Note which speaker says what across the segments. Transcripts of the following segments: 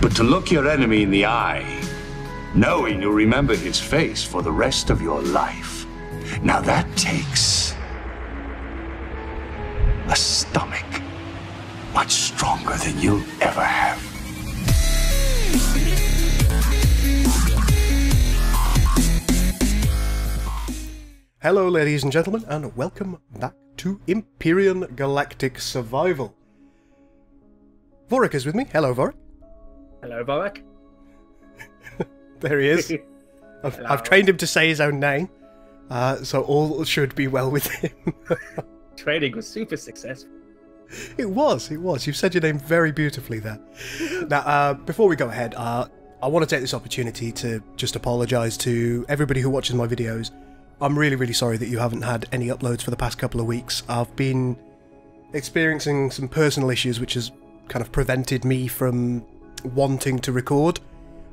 Speaker 1: But to look your enemy in the eye, knowing you'll remember his face for the rest of your life, now that takes a stomach much stronger than you'll ever have.
Speaker 2: Hello ladies and gentlemen, and welcome back to Empyrion Galactic Survival. Vaurek is with me. Hello Vaurek.
Speaker 3: Hello Vaurek.
Speaker 2: There he is. I've trained him to say his own name, so all should be well with him.
Speaker 3: Training was super successful.
Speaker 2: It was. You've said your name very beautifully there. Now, before we go ahead, I want to take this opportunity to just apologise to everybody who watches my videos. I'm really sorry that you haven't had any uploads for the past couple of weeks. I've been experiencing some personal issues which has kind of prevented me from wanting to record,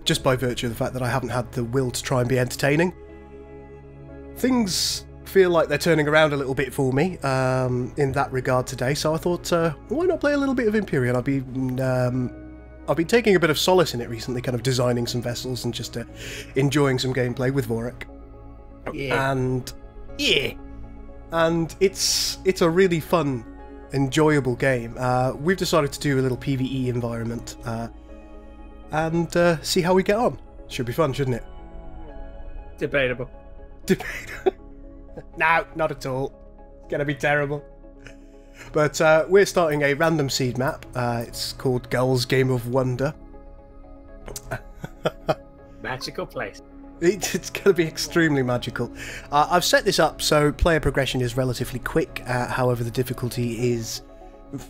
Speaker 2: just by virtue of the fact that I haven't had the will to try and be entertaining. Things feel like they're turning around a little bit for me in that regard today, so I thought, why not play a little bit of Empyrion? I've been taking a bit of solace in it recently, kind of designing some vessels and just enjoying some gameplay with Vaurek.
Speaker 3: Yeah.
Speaker 2: And it's a really fun, enjoyable game. We've decided to do a little PvE environment and see how we get on. Should be fun, shouldn't it?
Speaker 3: Debatable.
Speaker 2: No, not at all. It's gonna be terrible. But we're starting a random seed map. It's called Gull's Game of Wonder.
Speaker 3: Magical place.
Speaker 2: It's going to be extremely magical. I've set this up so player progression is relatively quick, however the difficulty is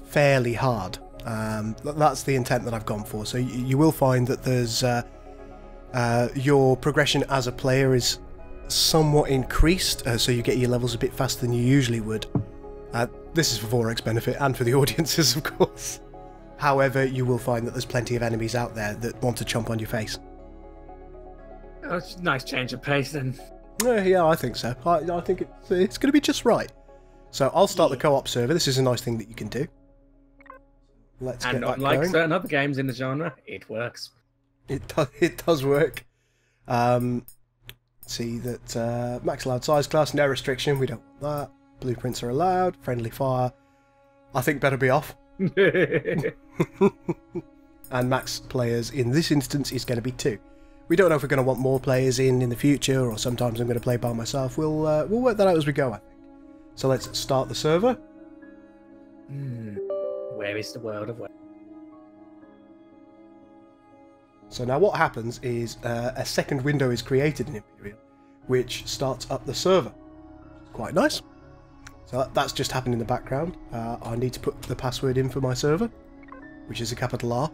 Speaker 2: fairly hard. That's the intent that I've gone for. So you will find that there's your progression as a player is somewhat increased, so you get your levels a bit faster than you usually would. This is for Vaurek's benefit and for the audiences, of course. However, you will find that there's plenty of enemies out there that want to chomp on your face.
Speaker 3: Oh, it's a nice change of pace then.
Speaker 2: Yeah, I think so. I think it's going to be just right. So I'll start the co-op server. This is a nice thing that you can do. Let's get that going. And
Speaker 3: unlike certain other games in the genre, it works.
Speaker 2: It does work. See that max allowed size class, no restriction. We don't want that. Blueprints are allowed. Friendly fire, I think, better be off. And max players in this instance is going to be 2. We don't know if we're going to want more players in the future, or sometimes I'm going to play by myself. We'll work that out as we go, I think. So let's start the server.
Speaker 3: Where is the world of web?
Speaker 2: So now what happens is a second window is created in Empyrion, which starts up the server. Quite nice. So that's just happened in the background. I need to put the password in for my server, which is a capital R.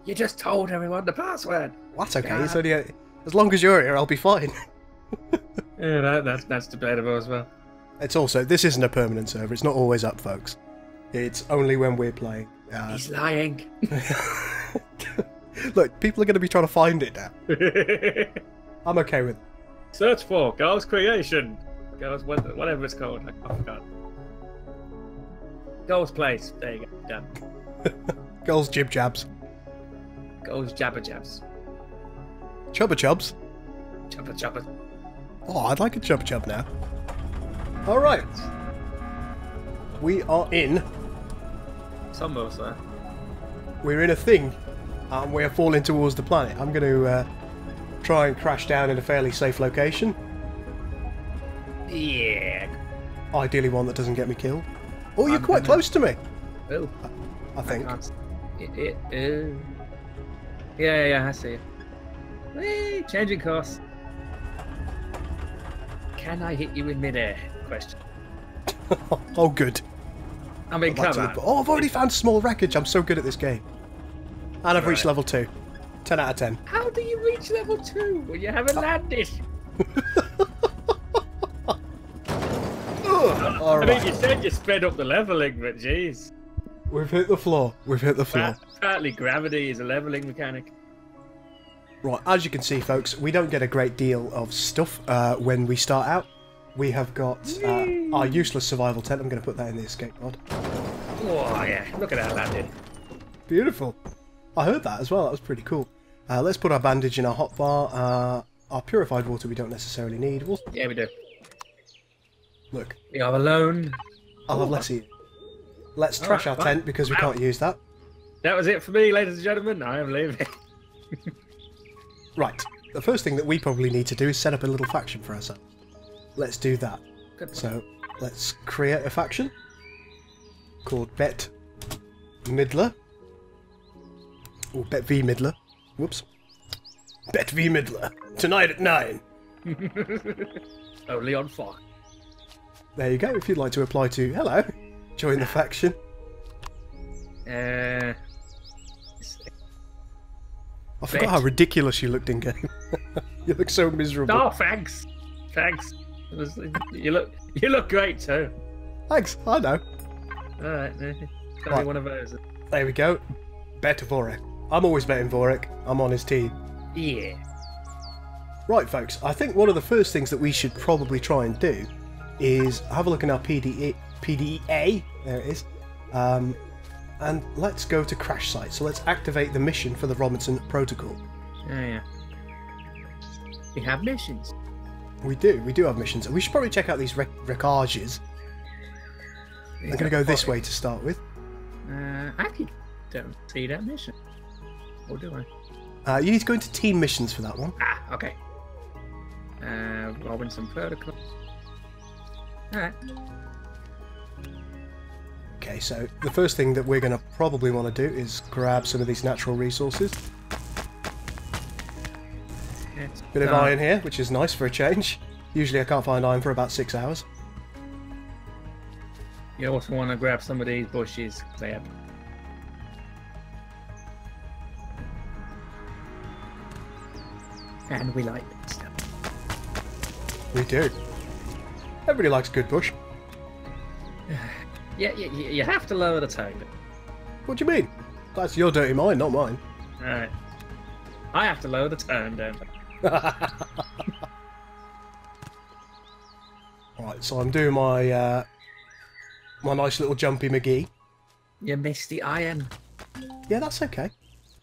Speaker 3: You just told everyone the password.
Speaker 2: That's okay. Yeah. It's only as long as you're here, I'll be fine.
Speaker 3: Yeah, that's debatable as well.
Speaker 2: It's also, this isn't a permanent server. It's not always up, folks. It's only when we're playing.
Speaker 3: He's lying.
Speaker 2: Look, people are going to be trying to find it now. I'm okay with it.
Speaker 3: Search for Girls Creation. Girls, whatever it's called. I forgot. Girls Place. There you go. Done.
Speaker 2: Girls Jib Jabs.
Speaker 3: Girls Jabba Jabs.
Speaker 2: Chubba Chubs.
Speaker 3: Chubba.
Speaker 2: Oh, I'd like a Chubba Chub now. Alright. We are in.
Speaker 3: Some of us are.
Speaker 2: We're in a thing. And we are falling towards the planet. I'm going to try and crash down in a fairly safe location.
Speaker 3: Yeah.
Speaker 2: Ideally one that doesn't get me killed. Oh, you're quite close to me.
Speaker 3: Oh.
Speaker 2: I think.
Speaker 3: Yeah, I see it. Whee, changing course. Can I hit you in midair? Question.
Speaker 2: Oh, good.
Speaker 3: I mean, come on.
Speaker 2: Oh, I've already found small wreckage. I'm so good at this game. And I've reached level 2. 10 out of 10.
Speaker 3: How do you reach level 2 when you haven't landed?
Speaker 2: All right.
Speaker 3: I mean, you said you sped up the leveling, but jeez.
Speaker 2: We've hit the floor.
Speaker 3: Apparently gravity is a leveling mechanic.
Speaker 2: Right, as you can see, folks, we don't get a great deal of stuff when we start out. We have got our useless survival tent. I'm going to put that in the escape pod.
Speaker 3: Oh, yeah. Look at that landing.
Speaker 2: Beautiful. I heard that as well. That was pretty cool. Let's put our bandage in our hotbar. Our purified water we don't necessarily need.
Speaker 3: Yeah, we do.
Speaker 2: Look.
Speaker 3: We are alone.
Speaker 2: I'll have less eat. Let's trash our tent because we can't use that.
Speaker 3: That was it for me, ladies and gentlemen. I am leaving.
Speaker 2: Right. The first thing that we probably need to do is set up a little faction for ourselves. Let's do that. So, let's create a faction called Bet Midler. Or Bet V Midler. Whoops. Bet V Midler. Tonight at 9.
Speaker 3: Only on Fox.
Speaker 2: There you go. If you'd like to apply to... Hello. Join the faction.
Speaker 3: I
Speaker 2: forgot how ridiculous you looked in game. You look so miserable.
Speaker 3: Oh, thanks. Thanks. You look great too.
Speaker 2: Thanks. I know.
Speaker 3: Alright, got me one of those.
Speaker 2: There we go. Bet Vaurek. I'm always betting Vaurek. I'm on his team.
Speaker 3: Yeah.
Speaker 2: Right, folks. I think one of the first things that we should probably try and do is have a look in our PDA. There it is. And let's go to crash site. So let's activate the mission for the Robinson Protocol.
Speaker 3: Oh yeah. We have missions.
Speaker 2: We do have missions. We should probably check out these wreckages. I'm going to go this way to start with.
Speaker 3: I actually don't see that mission. Or do
Speaker 2: I? You need to go into team missions for that one.
Speaker 3: Ah, okay. Robinson Protocol. Alright.
Speaker 2: Okay, so the first thing that we're going to probably want to do is grab some of these natural resources. Bit of iron here, which is nice for a change. Usually I can't find iron for about 6 hours.
Speaker 3: You also want to grab some of these bushes. They have... And we like that stuff.
Speaker 2: We do. Everybody likes a good bush.
Speaker 3: Yeah, you have to lower the tone.
Speaker 2: What do you mean? That's your dirty mind, not mine.
Speaker 3: Alright. I have to lower the tone, don't I?
Speaker 2: Right, so I'm doing my my nice little jumpy McGee.
Speaker 3: You missed the iron.
Speaker 2: Yeah, that's okay.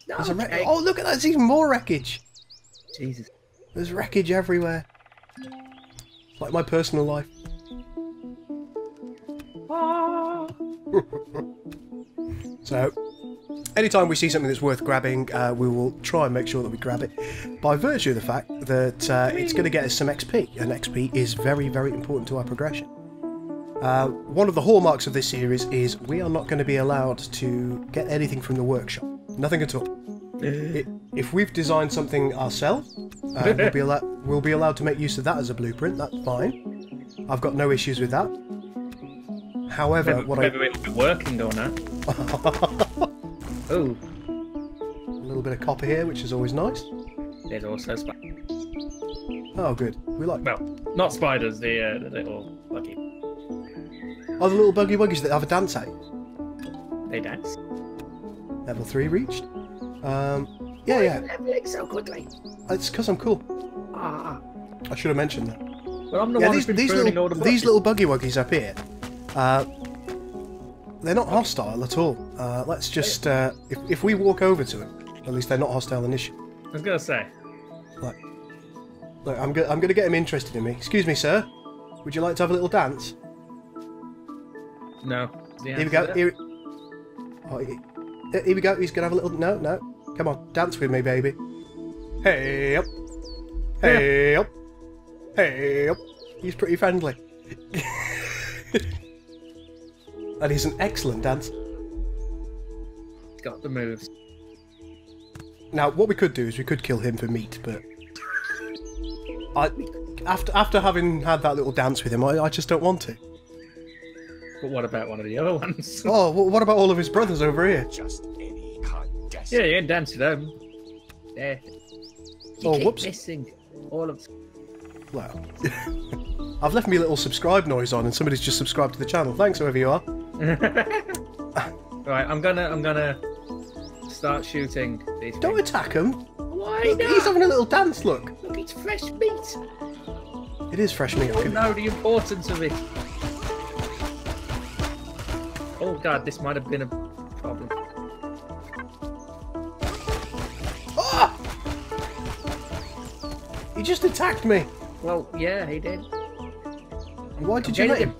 Speaker 3: No,
Speaker 2: There's a oh, look at that! There's even more wreckage.
Speaker 3: Jesus.
Speaker 2: There's wreckage everywhere. Like my personal life. So, anytime we see something that's worth grabbing, we will try and make sure that we grab it. By virtue of the fact that it's going to get us some XP, and XP is very, very important to our progression. One of the hallmarks of this series is we are not going to be allowed to get anything from the workshop. Nothing at all. If we've designed something ourselves, we'll be allowed to make use of that as a blueprint. That's fine. I've got no issues with that. However,
Speaker 3: maybe we'll be working on that. Oh,
Speaker 2: a little bit of copper here, which is always nice.
Speaker 3: There's also spiders.
Speaker 2: Oh, good. We like.
Speaker 3: Well, not spiders. The little buggy.
Speaker 2: Oh, the little buggy wuggies that have a dance at.
Speaker 3: They dance.
Speaker 2: Level 3 reached. Yeah.
Speaker 3: Why are you leveling so quickly?
Speaker 2: It's because I'm cool.
Speaker 3: Ah.
Speaker 2: I should have mentioned that.
Speaker 3: Well, I'm the one who's been pruning all the bushes.
Speaker 2: These little buggy wuggies up here. They're not hostile at all. Let's just if we walk over to them, at least they're not hostile initially.
Speaker 3: I was gonna say.
Speaker 2: Look, I'm gonna get him interested in me. Excuse me, sir. Would you like to have a little dance?
Speaker 3: No.
Speaker 2: Here we go. Here we go. He's gonna have a little. No. Come on, dance with me, baby. Hey up. Hey up. Hey up. He's pretty friendly. And he's an excellent dancer.
Speaker 3: Got the moves.
Speaker 2: Now, what we could do is we could kill him for meat, but after having had that little dance with him, I just don't want to.
Speaker 3: But what about one of the other ones?
Speaker 2: Oh, what about all of his brothers over here?
Speaker 1: Just any condescending.
Speaker 3: Yeah, you can dance with them. There.
Speaker 2: Oh, whoops.
Speaker 3: Missing all of.
Speaker 2: Well, I've left me a little subscribe noise on, and somebody's just subscribed to the channel. Thanks, whoever you are.
Speaker 3: Right, I'm gonna start shooting these.
Speaker 2: Don't
Speaker 3: things.
Speaker 2: attack him.
Speaker 3: Why
Speaker 2: Look,
Speaker 3: not?
Speaker 2: he's having a little dance. Look.
Speaker 3: Look, it's fresh meat.
Speaker 2: It is fresh meat.
Speaker 3: Oh no, the importance of it. Oh god, this might have been a problem.
Speaker 2: He just attacked me.
Speaker 3: Well, yeah, he did.
Speaker 2: Why did you let him?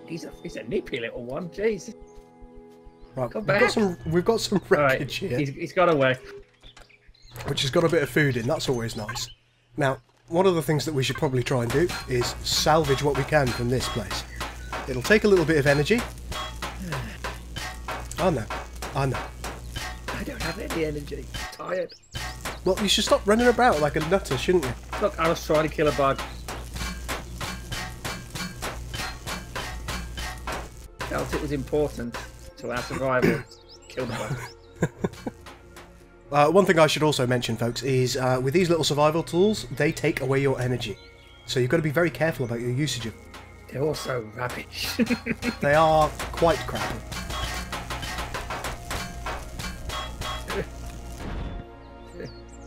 Speaker 3: He's a nippy little one. Jeez.
Speaker 2: Right,
Speaker 3: Come back.
Speaker 2: we've got some wreckage
Speaker 3: right.
Speaker 2: here.
Speaker 3: He's got away.
Speaker 2: Which has got a bit of food in. That's always nice. Now, one of the things that we should probably try and do is salvage what we can from this place. It'll take a little bit of energy. I know.
Speaker 3: I don't have any energy. I'm tired.
Speaker 2: Well, you should stop running about like a nutter, shouldn't you?
Speaker 3: Look, I was trying to kill a bug. Felt it was important to our survival. Kill the bug.
Speaker 2: One thing I should also mention, folks, is with these little survival tools, they take away your energy. So you've got to be very careful about your usage of them.
Speaker 3: They're also rubbish.
Speaker 2: They are quite crappy.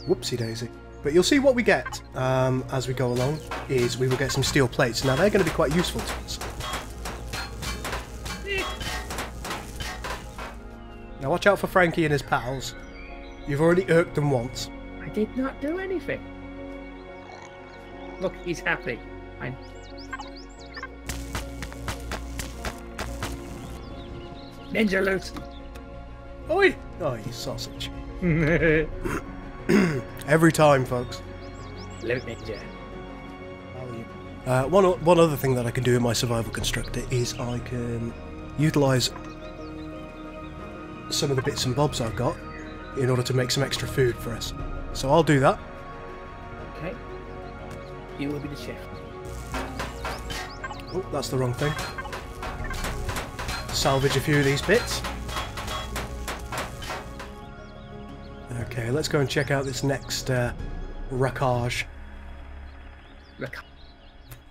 Speaker 2: Whoopsie daisy. But you'll see what we get as we go along is we will get some steel plates. Now they're going to be quite useful to us. Now watch out for Frankie and his pals. You've already irked them once.
Speaker 3: I did not do anything. Look, he's happy. Ninja loot.
Speaker 2: Oi! Oh, you sausage. Every time, folks.
Speaker 3: Loot ninja.
Speaker 2: One other thing that I can do in my survival constructor is I can utilise some of the bits and bobs I've got in order to make some extra food for us. So I'll do that.
Speaker 3: Okay. You will be the chef.
Speaker 2: Oh, that's the wrong thing. Salvage a few of these bits. Okay, let's go and check out this next wreckage.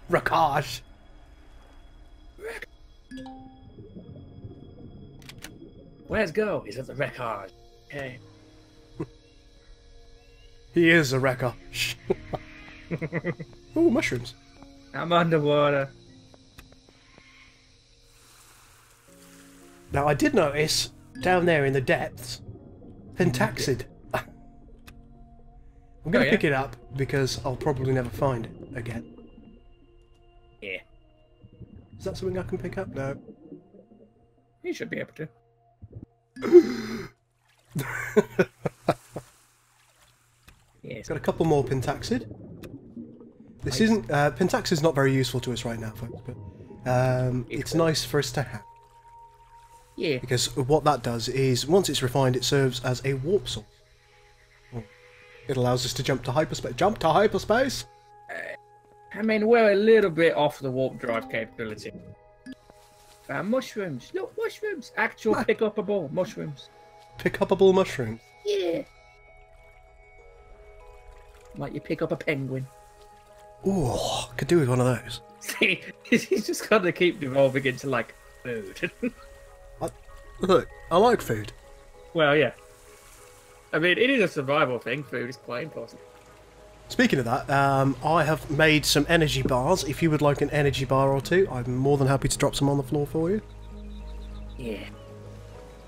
Speaker 2: Wreckage.
Speaker 3: Where's Go? He's at the wreckage. Okay.
Speaker 2: He is a wreckage. Oh, mushrooms.
Speaker 3: I'm underwater.
Speaker 2: Now, I did notice down there in the depths, Pentaxid. I'm going to pick it up because I'll probably never find it again.
Speaker 3: Yeah.
Speaker 2: Is that something I can pick up? No.
Speaker 3: You should be able to. Yes.
Speaker 2: Got a couple more Pentaxid. This isn't... Pentaxid's not very useful to us right now, folks, but it's nice for us to have.
Speaker 3: Yeah.
Speaker 2: Because what that does is, once it's refined, it serves as a warp source. It allows us to jump to hyperspace. Jump to hyperspace?
Speaker 3: I mean, we're a little bit off the warp drive capability. Mushrooms. Look, mushrooms. Actual pick-upable mushrooms.
Speaker 2: Pick-upable mushrooms?
Speaker 3: Yeah. Like you pick up a penguin.
Speaker 2: Ooh, could do with one of those.
Speaker 3: See, he's just got to keep devolving into, like, food.
Speaker 2: Look, I like food.
Speaker 3: Well, yeah. I mean, it is a survival thing. Food is quite important.
Speaker 2: Speaking of that, I have made some energy bars. If you would like an energy bar or two, I'm more than happy to drop some on the floor for you.
Speaker 3: Yeah.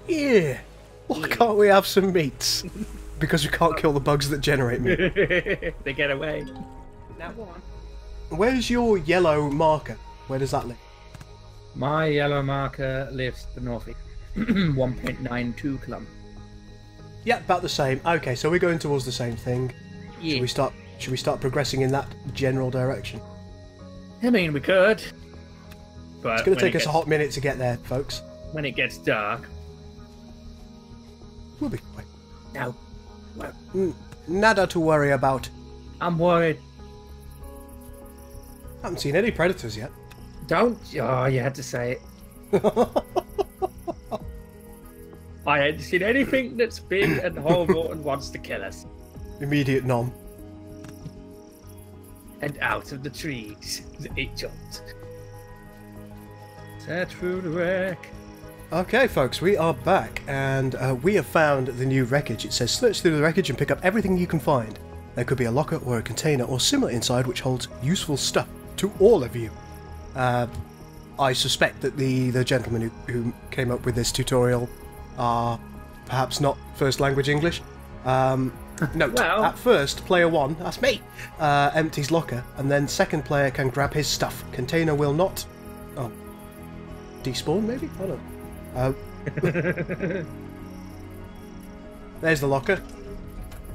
Speaker 2: Yeah. Why can't we have some meats? Because we can't kill the bugs that generate meat.
Speaker 3: They get away. Now one.
Speaker 2: Where's your yellow marker? Where does that live?
Speaker 3: My yellow marker lives to the northeast. 1.92 kilometers.
Speaker 2: Yeah, about the same. Okay, so we're going towards the same thing.
Speaker 3: Yeah.
Speaker 2: Should we start progressing in that general direction?
Speaker 3: I mean, we could. But
Speaker 2: It's going to take us a hot minute to get there, folks.
Speaker 3: When it gets dark.
Speaker 2: We'll be fine.
Speaker 3: No. Well,
Speaker 2: Nada to worry about.
Speaker 3: I'm worried.
Speaker 2: I haven't seen any predators yet.
Speaker 3: Don't. Oh, you had to say it. I hadn't seen anything that's big and horrible and wants to kill us.
Speaker 2: Immediate nom.
Speaker 3: And out of the trees, it jumped. Search through the wreck.
Speaker 2: Okay, folks, we are back, and we have found the new wreckage. It says, search through the wreckage and pick up everything you can find. There could be a locker or a container or similar inside which holds useful stuff to all of you. I suspect that the gentlemen who came up with this tutorial are perhaps not first language English. Note,
Speaker 3: Well-
Speaker 2: at first, player 1, that's me, empties locker, and then second player can grab his stuff. Container will not... Oh. Despawn, maybe? I don't know. There's the locker.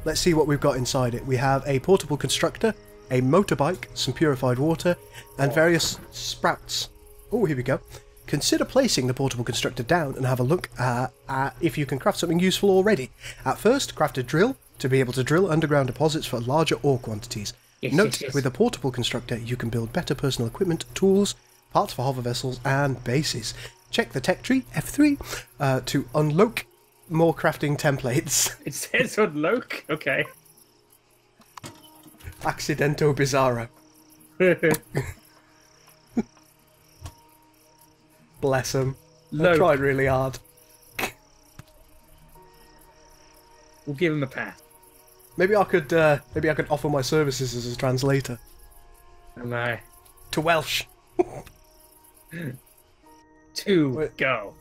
Speaker 2: Let's see what we've got inside it. We have a portable constructor, a motorbike, some purified water, and various sprouts. Oh, here we go. Consider placing the portable constructor down and have a look at if you can craft something useful already. At first, craft a drill to be able to drill underground deposits for larger ore quantities. Note, with a portable constructor, you can build better personal equipment, tools, parts for hover vessels, and bases. Check the tech tree, F3, to unlock more crafting templates.
Speaker 3: It says unlock. Okay.
Speaker 2: Accidento Bizarro. Bless him. I tried really hard.
Speaker 3: We'll give him a pass.
Speaker 2: Maybe I could offer my services as a translator.
Speaker 3: No.
Speaker 2: To Welsh.
Speaker 3: Wait. Go.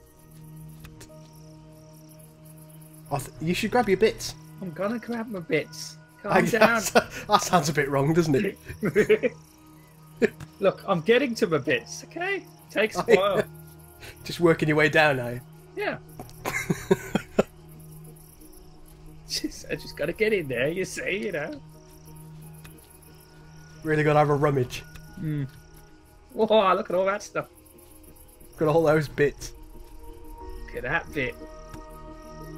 Speaker 2: You should grab your bits.
Speaker 3: I'm gonna grab my bits. Calm down.
Speaker 2: That sounds a bit wrong, doesn't it?
Speaker 3: Look, I'm getting to my bits, okay? Takes a while.
Speaker 2: Just working your way down, are you?
Speaker 3: Yeah. I just gotta get in there, you see, you know.
Speaker 2: Really gotta have a rummage.
Speaker 3: Whoa, look at all that stuff.
Speaker 2: Got all those bits.
Speaker 3: Look at that bit.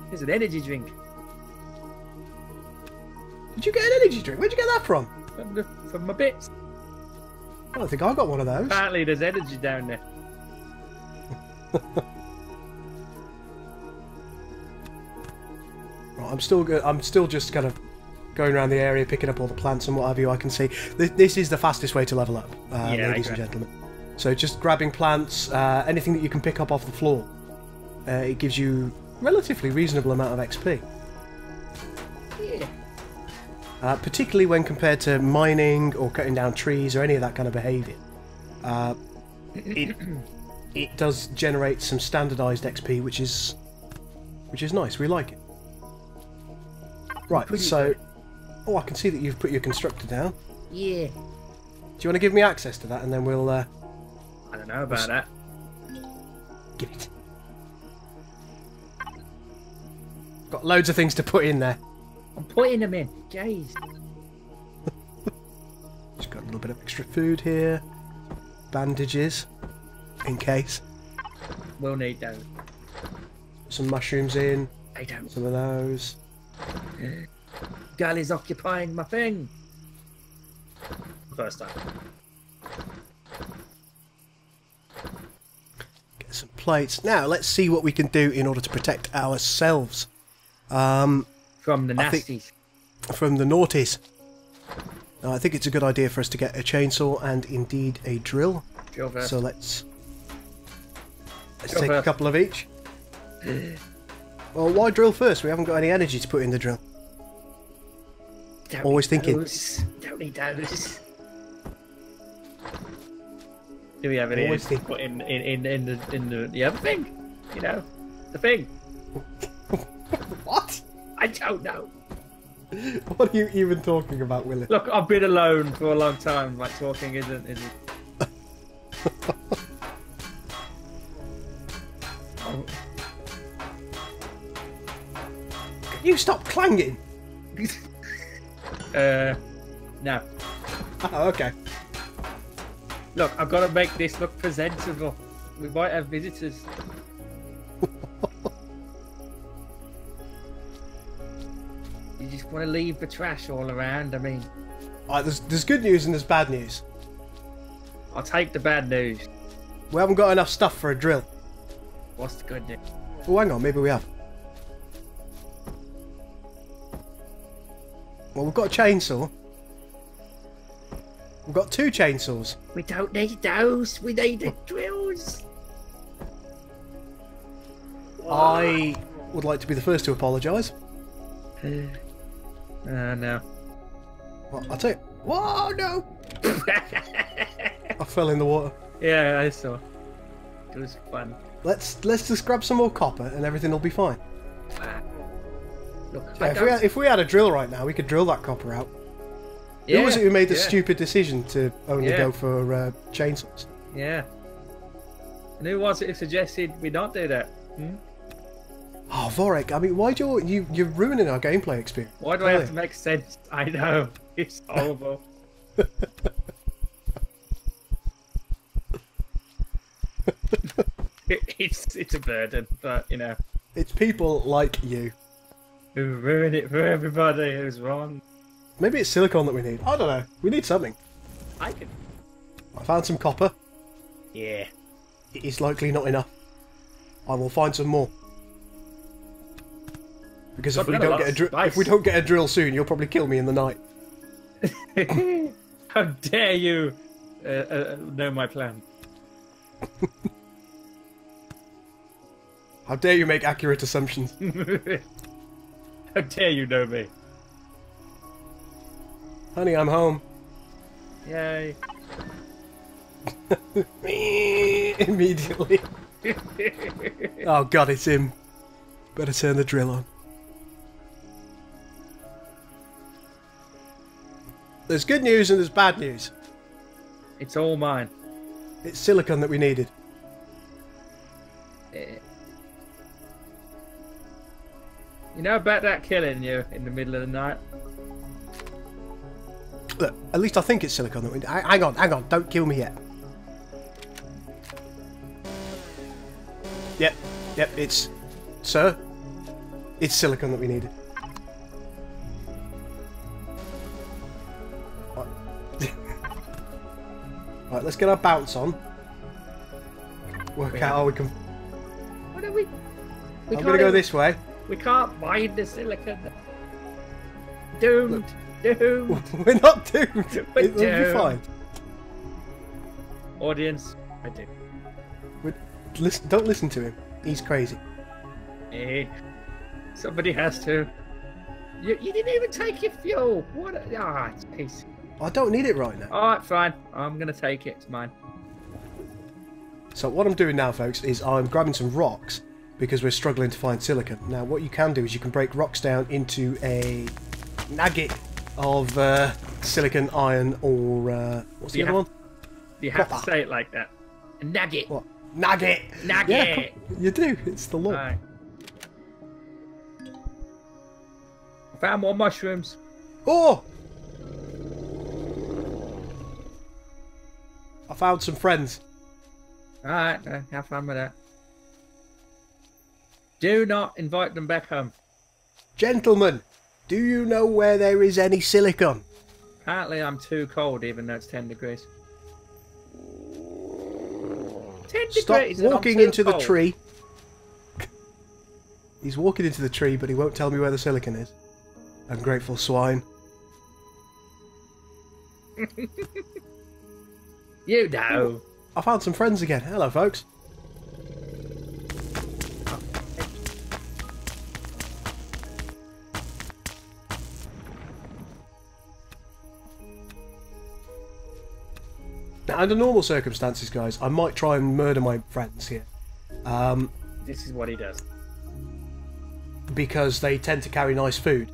Speaker 3: There's an energy drink.
Speaker 2: Did you get an energy drink? Where'd you get that from?
Speaker 3: From my bits.
Speaker 2: I don't think I got one of those.
Speaker 3: Apparently there's energy down there.
Speaker 2: Right, I'm still just kind of going around the area, picking up all the plants and what have you. I can see this is the fastest way to level up, ladies and gentlemen. So just grabbing plants, anything that you can pick up off the floor. It gives you relatively reasonable amount of XP.
Speaker 3: Yeah.
Speaker 2: Particularly when compared to mining or cutting down trees or any of that kind of behaviour. It does generate some standardised XP, which is nice. We like it. Right, so... Oh, I can see that you've put your constructor down.
Speaker 3: Yeah.
Speaker 2: Do you want to give me access to that, and then we'll...
Speaker 3: I don't know about that.
Speaker 2: Give it. Got loads of things to put in there.
Speaker 3: I'm putting them in. Jeez.
Speaker 2: Just got a little bit of extra food here. Bandages. In case.
Speaker 3: We'll need those.
Speaker 2: Some mushrooms in.
Speaker 3: I don't.
Speaker 2: Some of those.
Speaker 3: Gal is occupying my thing. First time.
Speaker 2: Get some plates. Now, let's see what we can do in order to protect ourselves. From
Speaker 3: From the nasties.
Speaker 2: From the naughties. I think it's a good idea for us to get a chainsaw and indeed a drill.
Speaker 3: Drill first.
Speaker 2: So let's
Speaker 3: Drill
Speaker 2: take
Speaker 3: first.
Speaker 2: a couple of each. Well, why drill first? We haven't got any energy to put in the drill.
Speaker 3: Don't
Speaker 2: Always
Speaker 3: need
Speaker 2: thinking.
Speaker 3: those. Don't need those. Do we have any
Speaker 2: Always
Speaker 3: to
Speaker 2: think.
Speaker 3: put in the other thing? You know, the thing.
Speaker 2: What?
Speaker 3: I don't know.
Speaker 2: What are you even talking about, Willie?
Speaker 3: Look, I've been alone for a long time. Like talking isn't.
Speaker 2: Can you stop clanging?
Speaker 3: No.
Speaker 2: Oh, okay.
Speaker 3: Look, I've got to make this look presentable. We might have visitors. You just want to leave the trash all around. I mean,
Speaker 2: Alright, there's good news and there's bad news.
Speaker 3: I'll take the bad news.
Speaker 2: We haven't got enough stuff for a drill.
Speaker 3: What's the good news?
Speaker 2: Oh, hang on, maybe we have. Well, we've got a chainsaw. We've got 2 chainsaws.
Speaker 3: We don't need those. We need the drills.
Speaker 2: I would like to be the first to apologise.
Speaker 3: No.
Speaker 2: Well, I'll tell you. Whoa, no! I fell in the water.
Speaker 3: Yeah, I saw. It was fun.
Speaker 2: Let's just grab some more copper and everything will be fine.
Speaker 3: Look,
Speaker 2: Yeah, if we had a drill right now, we could drill that copper out. Who was it who made the stupid decision to only go for chainsaws?
Speaker 3: Yeah. And who was it who suggested we not do that? Hmm?
Speaker 2: Oh, Vaurek, I mean, why do you're ruining our gameplay experience?
Speaker 3: Why do I have to make sense? I know. It's horrible. It's a burden, but you know.
Speaker 2: It's people like you
Speaker 3: who ruin it for everybody who's wrong.
Speaker 2: Maybe it's silicon that we need. I don't know. We need something.
Speaker 3: I
Speaker 2: found some copper.
Speaker 3: Yeah.
Speaker 2: It is likely not enough. I will find some more. Because if we don't get a drill soon, you'll probably kill me in the night.
Speaker 3: How dare you know my plan?
Speaker 2: How dare you make accurate assumptions?
Speaker 3: How dare you know me?
Speaker 2: Honey, I'm home.
Speaker 3: Yay.
Speaker 2: Immediately. Oh god, it's him. Better turn the drill on. There's good news and there's bad news.
Speaker 3: It's all mine.
Speaker 2: It's silicon that we needed.
Speaker 3: You know about that killing you in the middle of the night?
Speaker 2: Look, at least I think it's silicon that we need. Hang on, don't kill me yet. Yep, it's... Sir? It's silicon that we needed. Right, let's get our bounce on. Work out how we can...
Speaker 3: What are we...
Speaker 2: I'm going to go this way.
Speaker 3: We can't find the silicon. Doomed. Doomed.
Speaker 2: We're not doomed.
Speaker 3: We're
Speaker 2: It'll be fine.
Speaker 3: Audience, I do.
Speaker 2: Don't listen to him. He's crazy.
Speaker 3: Hey, somebody has to. You didn't even take your fuel. What? Jeez.
Speaker 2: I don't need it right now.
Speaker 3: Alright, fine. I'm going to take it. It's mine.
Speaker 2: So what I'm doing now, folks, is I'm grabbing some rocks because we're struggling to find silicon. Now, what you can do is you can break rocks down into a nugget of silicon, iron, or what's the other one?
Speaker 3: You have to say it like that. A nugget.
Speaker 2: What? Nugget.
Speaker 3: Nugget.
Speaker 2: Yeah, you do. It's the law.
Speaker 3: Right. I found more mushrooms.
Speaker 2: Oh! I found some friends.
Speaker 3: Alright, have fun with that. Do not invite them back home.
Speaker 2: Gentlemen, do you know where there is any silicon?
Speaker 3: Apparently I'm too cold even though it's 10 degrees. 10
Speaker 2: Stop
Speaker 3: degrees
Speaker 2: walking into the tree. He's walking into the tree, but he won't tell me where the silicon is. Ungrateful swine.
Speaker 3: You know.
Speaker 2: I found some friends again. Hello, folks. Now, under normal circumstances, guys, I might try and murder my friends here.
Speaker 3: This is what he does.
Speaker 2: Because they tend to carry nice food.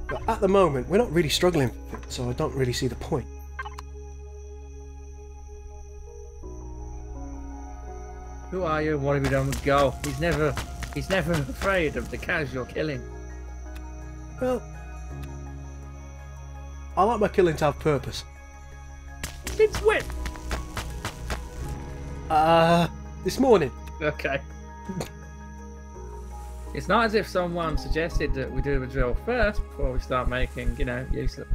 Speaker 2: But at the moment, we're not really struggling, so I don't really see the point.
Speaker 3: Who are you and what have you done with Go? He's never afraid of the casual killing.
Speaker 2: Well, I like my killing to have purpose.
Speaker 3: Since when?
Speaker 2: This morning.
Speaker 3: Okay. It's not as if someone suggested that we do the drill first before we start making, you know, useless.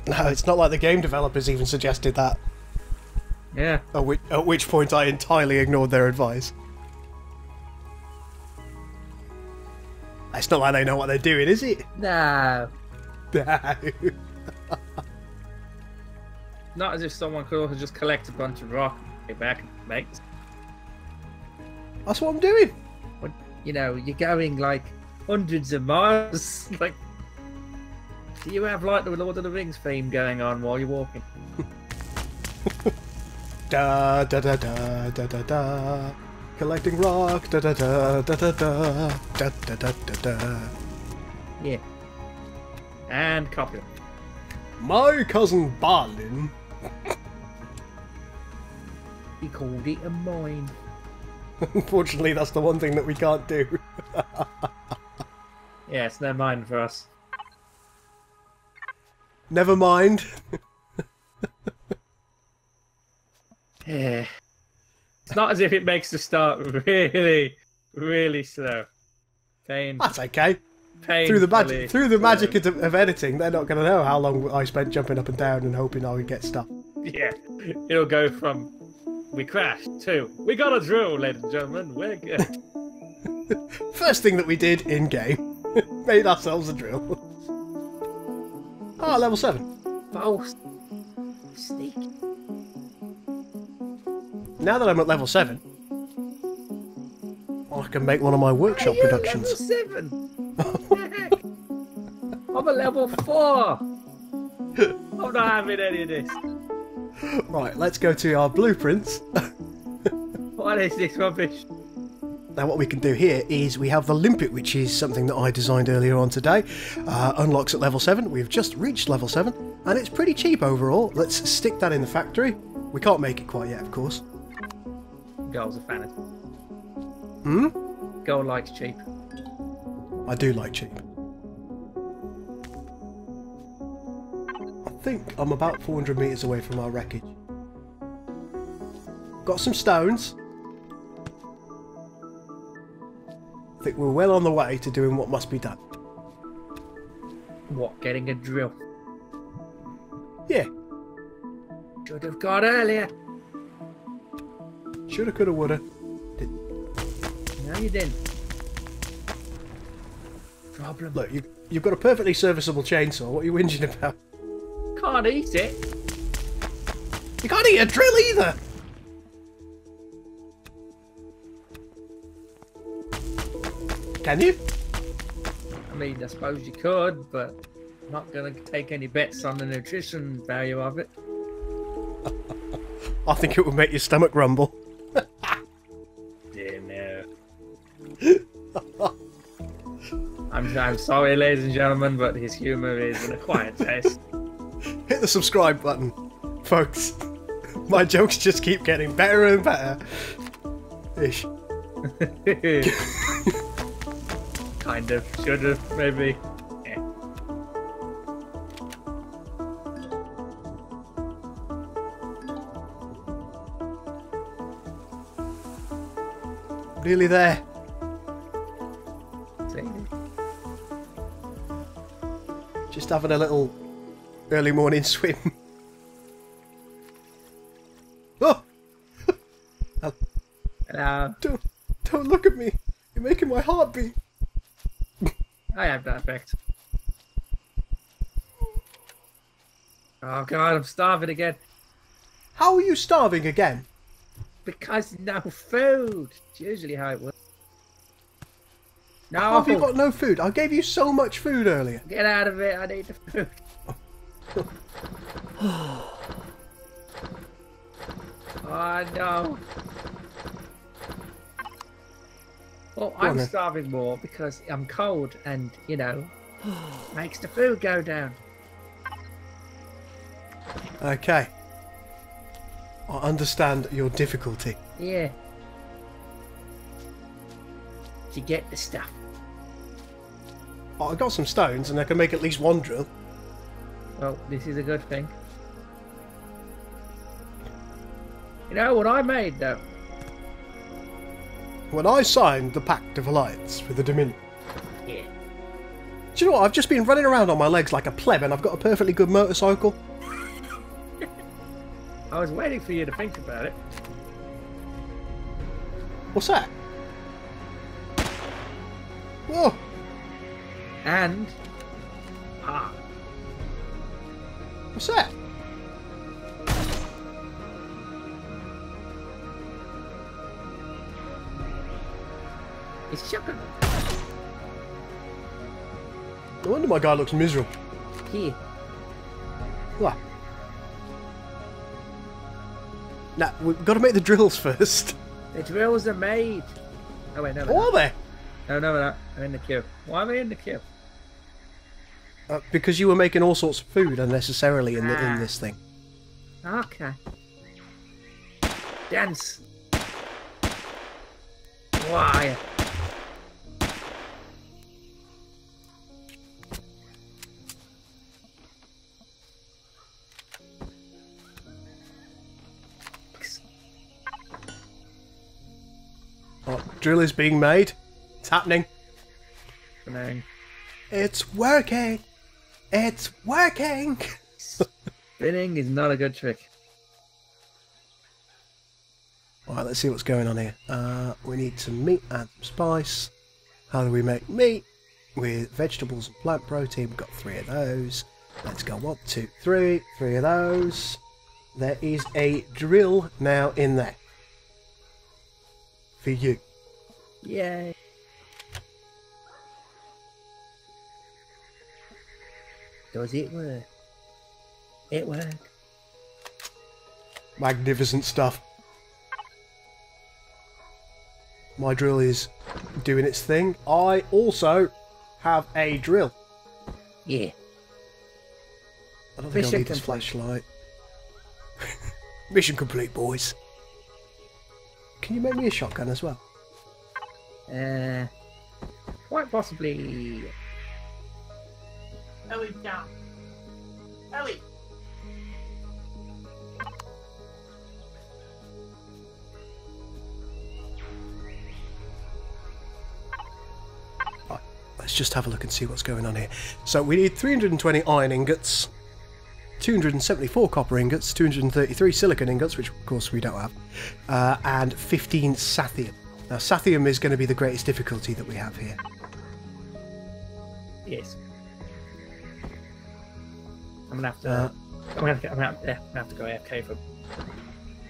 Speaker 2: No, it's not like the game developers even suggested that.
Speaker 3: Yeah.
Speaker 2: At which point I entirely ignored their advice. It's not like they know what they're doing, is it?
Speaker 3: No.
Speaker 2: No.
Speaker 3: Not as if someone could also just collect a bunch of rock and get back and make this.
Speaker 2: That's what I'm doing.
Speaker 3: But, you know, you're going like hundreds of miles. Like, do you have like the Lord of the Rings theme going on while you're walking?
Speaker 2: Da da da da da da da. Collecting rock. Da da da da da da da da da da da.
Speaker 3: Yeah. And copy.
Speaker 2: My cousin Balin.
Speaker 3: He called it a mine.
Speaker 2: Unfortunately, that's the one thing that we can't do.
Speaker 3: Yeah, it's no mine for us.
Speaker 2: Never mind.
Speaker 3: Yeah. It's not as if it makes the start really, really slow.
Speaker 2: That's okay. Through the magic of editing, they're not going to know how long I spent jumping up and down and hoping I would get stuff.
Speaker 3: Yeah, it'll go from we crashed to we got a drill, ladies and gentlemen. We're good.
Speaker 2: First thing that we did in game, made ourselves a drill. Ah, level 7.
Speaker 3: False. Sneak.
Speaker 2: Now that I'm at level 7, I can make one of my workshop productions.
Speaker 3: Level 7. What the heck? I'm at level 4. I'm not having any of this.
Speaker 2: Right, let's go to our blueprints.
Speaker 3: What is this rubbish?
Speaker 2: Now what we can do here is we have the limpet, which is something that I designed earlier on today. Unlocks at level 7. We've just reached level 7 and it's pretty cheap overall. Let's stick that in the factory. We can't make it quite yet, of course.
Speaker 3: Girls are fanning.
Speaker 2: Hmm?
Speaker 3: Girl likes cheap.
Speaker 2: I do like cheap. I think I'm about 400 metres away from our wreckage. Got some stones. I think we're well on the way to doing what must be done.
Speaker 3: What, getting a drill?
Speaker 2: Yeah.
Speaker 3: Should have got earlier.
Speaker 2: Shoulda, coulda, woulda.
Speaker 3: No, you didn't. Problem.
Speaker 2: Look, you've got a perfectly serviceable chainsaw. What are you whinging about?
Speaker 3: Can't eat it.
Speaker 2: You can't eat a drill either! Can you?
Speaker 3: I mean, I suppose you could, but I'm not going to take any bets on the nutrition value of it.
Speaker 2: I think it would make your stomach rumble.
Speaker 3: Yeah, no. I'm sorry, ladies and gentlemen, but his humour is an acquired taste.
Speaker 2: Hit the subscribe button, folks. My jokes just keep getting better and better. Ish.
Speaker 3: Kind of. Should have, maybe. Yeah.
Speaker 2: Nearly there.
Speaker 3: See?
Speaker 2: Just having a little early morning swim. Oh!
Speaker 3: Hello.
Speaker 2: Don't look at me. You're making my heart beat.
Speaker 3: I have that effect. Oh god, I'm starving again.
Speaker 2: How are you starving again?
Speaker 3: Because no food. It's usually how it works. No.
Speaker 2: How have you got no food? I gave you so much food earlier.
Speaker 3: Get out of it. I need the food. Oh no. Well, I'm starving more because I'm cold and, you know, makes the food go down.
Speaker 2: Okay. I understand your difficulty.
Speaker 3: Yeah. To get the stuff.
Speaker 2: Oh, I got some stones and I can make at least one drill.
Speaker 3: Well, this is a good thing. You know what I made, though?
Speaker 2: When I signed the Pact of Alliance with the Dominion.
Speaker 3: Yeah.
Speaker 2: Do you know what? I've just been running around on my legs like a pleb and I've got a perfectly good motorcycle.
Speaker 3: I was waiting for you to think about it.
Speaker 2: What's that? Whoa!
Speaker 3: And...
Speaker 2: What's that?
Speaker 3: It's shocking.
Speaker 2: No wonder my guy looks miserable.
Speaker 3: Here.
Speaker 2: What? Nah, we've got to make the drills first.
Speaker 3: The drills are made. Oh wait, no.
Speaker 2: Oh, are they?
Speaker 3: No, no, no. I'm in the queue. Why am I in the queue?
Speaker 2: Because you were making all sorts of food unnecessarily in this thing.
Speaker 3: Okay. Dance. Why?
Speaker 2: Oh, drill is being made. It's happening.
Speaker 3: Spinning.
Speaker 2: It's working. It's working.
Speaker 3: Spinning is not a good trick.
Speaker 2: Alright, let's see what's going on here. We need some meat and some spice. How do we make meat? With vegetables and plant protein. We've got 3 of those. Let's go 1, 2, 3. 3 of those. There is a drill now in there. For you.
Speaker 3: Yay. Does it work? It worked.
Speaker 2: Magnificent stuff. My drill is doing its thing. I also have a drill.
Speaker 3: Yeah.
Speaker 2: I don't think I'll need this flashlight. Mission complete, boys. Can you make me a shotgun as well?
Speaker 3: Quite possibly.
Speaker 4: Ellie, down. Ellie!
Speaker 2: Right, let's just have a look and see what's going on here. So we need 320 iron ingots, 274 copper ingots, 233 silicon ingots, which of course we don't have, and 15 sathium. Now sathium is going to be the greatest difficulty that we have here.
Speaker 3: Yes. I'm gonna have to. I'm gonna have to go AFK for a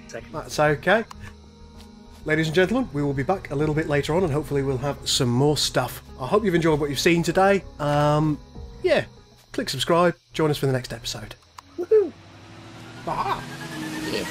Speaker 3: second.
Speaker 2: That's okay. Ladies and gentlemen, we will be back a little bit later on and hopefully we'll have some more stuff. I hope you've enjoyed what you've seen today. Yeah, click subscribe, join us for the next episode.
Speaker 3: Woohoo!
Speaker 2: Bye!
Speaker 3: Yeah.